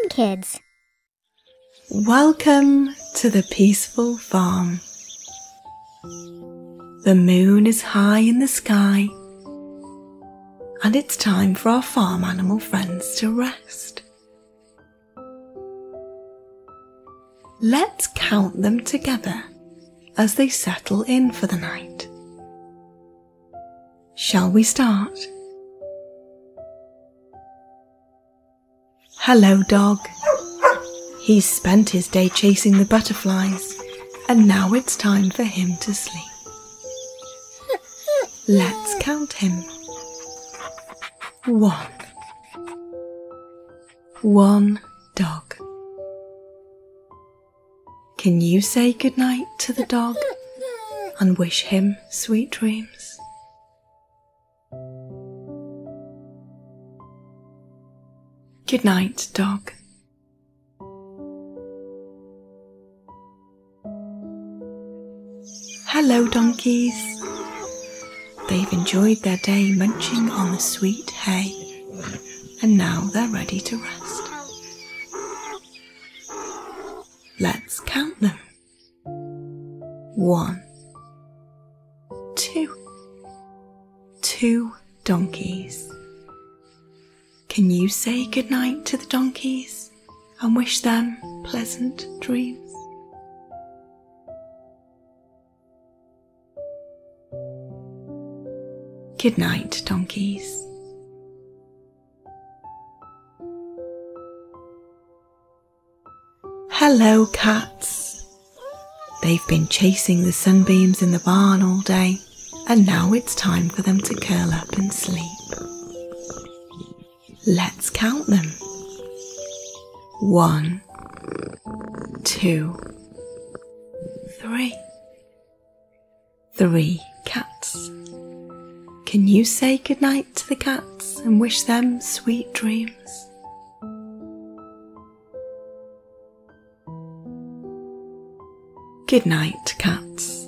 kids. Welcome to the peaceful farm. The moon is high in the sky, and it's time for our farm animal friends to rest. Let's count them together as they settle in for the night. Shall we start? Hello, dog. He's spent his day chasing the butterflies, and now it's time for him to sleep. Let's count him. 1. 1 dog. Can you say goodnight to the dog and wish him sweet dreams? Good night, dog. Hello, donkeys. They've enjoyed their day munching on the sweet hay, and now they're ready to rest. Let's count them. 1, 2. 2 donkeys. Can you say goodnight to the donkeys and wish them pleasant dreams? Good night, donkeys. Hello, cats. They've been chasing the sunbeams in the barn all day, and now it's time for them to curl up and sleep. Let's count them. 1, 2, 3. 3 cats. Can you say goodnight to the cats and wish them sweet dreams? Good night, cats.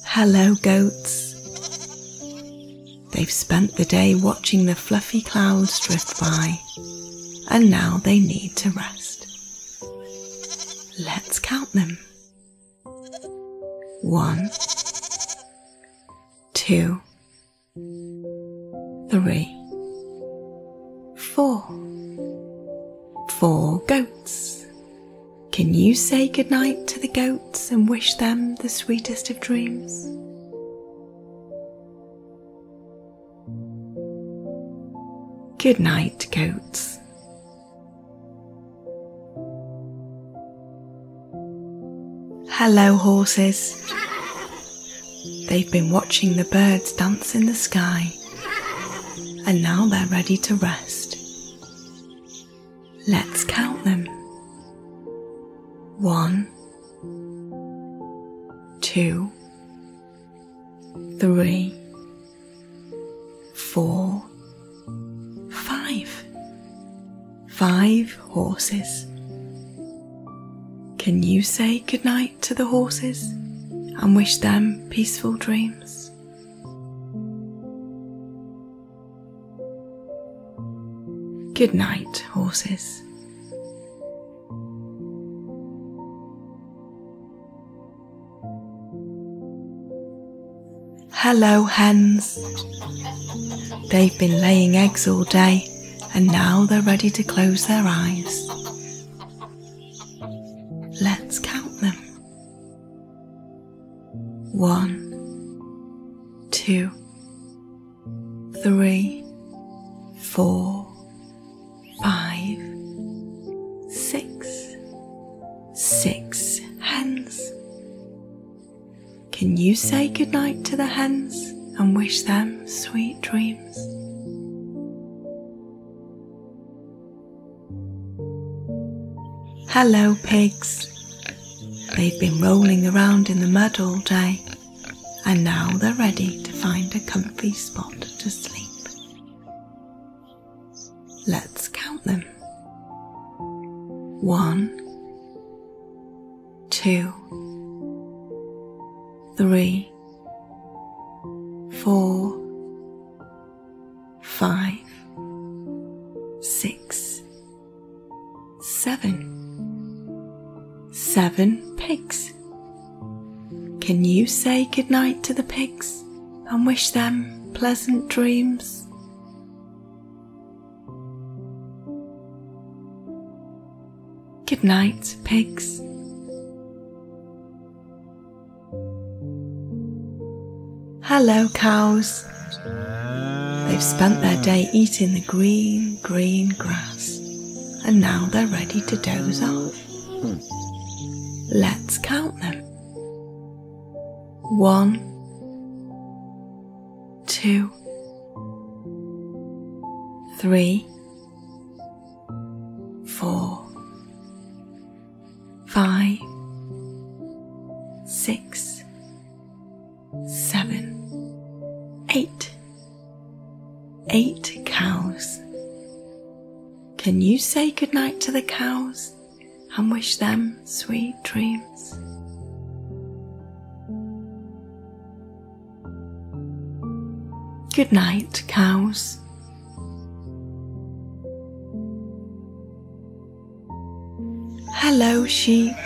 Hello, goats. They've spent the day watching the fluffy clouds drift by, and now they need to rest. Let's count them. 1, 2, 3, 4. 4 goats. Can you say goodnight to the goats and wish them the sweetest of dreams? Good night, goats. Hello, horses. They've been watching the birds dance in the sky, and now they're ready to rest. Let's count them. 1, 2, 3, 4, 5. 5 horses. Can you say goodnight to the horses and wish them peaceful dreams? Good night, horses. Hello, hens. They've been laying eggs all day, and now they're ready to close their eyes. Let's count them. 1, 2, 3, 4, 5, 6. 6 hens. Can you say goodnight to the hens and wish them sweet dreams? Hello, pigs. They've been rolling around in the mud all day, and now they're ready to find a comfy spot to sleep. Let's count them. 1, 2, 3, 4, 5, 6, 7. 7 pigs. Can you say goodnight to the pigs and wish them pleasant dreams? Good night, pigs. Hello, cows. They've spent their day eating the green, green grass, and now they're ready to doze off. Let's count them. 1, 2, 3, 4, 5, 6, 7, 8. 8 cows. Can you say goodnight to the cows and wish them sweet dreams? Good night, cows. Hello, sheep.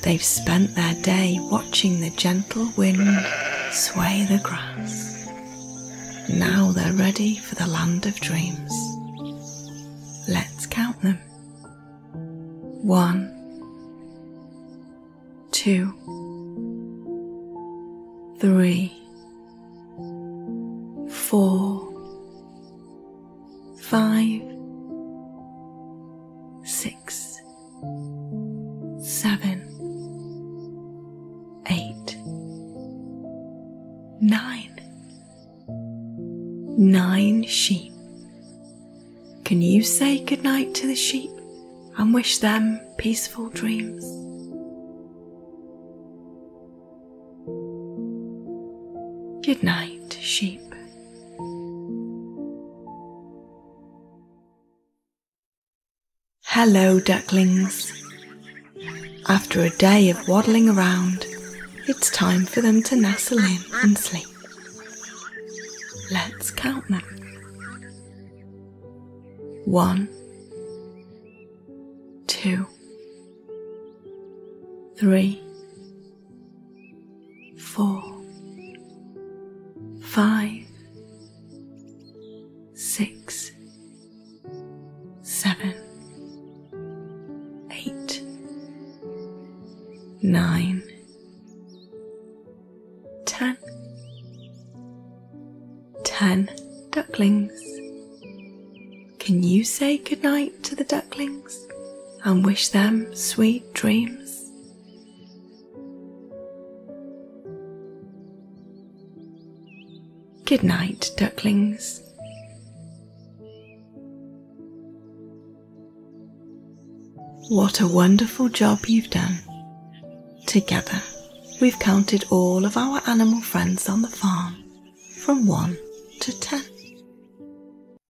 They've spent their day watching the gentle wind sway the grass. Now they're ready for the land of dreams. Let's count them. 1, 2, 3, 4, 5, 6, 7, 8, 9. 9 sheep. Can you say goodnight to the sheep and wish them peaceful dreams? Good night, sheep. Hello, ducklings. After a day of waddling around, it's time for them to nestle in and sleep. Let's count them. 1, 2, 3, 4, 5, 6, 7, 8, 9, 10. 10 ducklings. Can you say goodnight to the ducklings and wish them sweet dreams? Good night, ducklings. What a wonderful job you've done. Together, we've counted all of our animal friends on the farm from 1 to 10.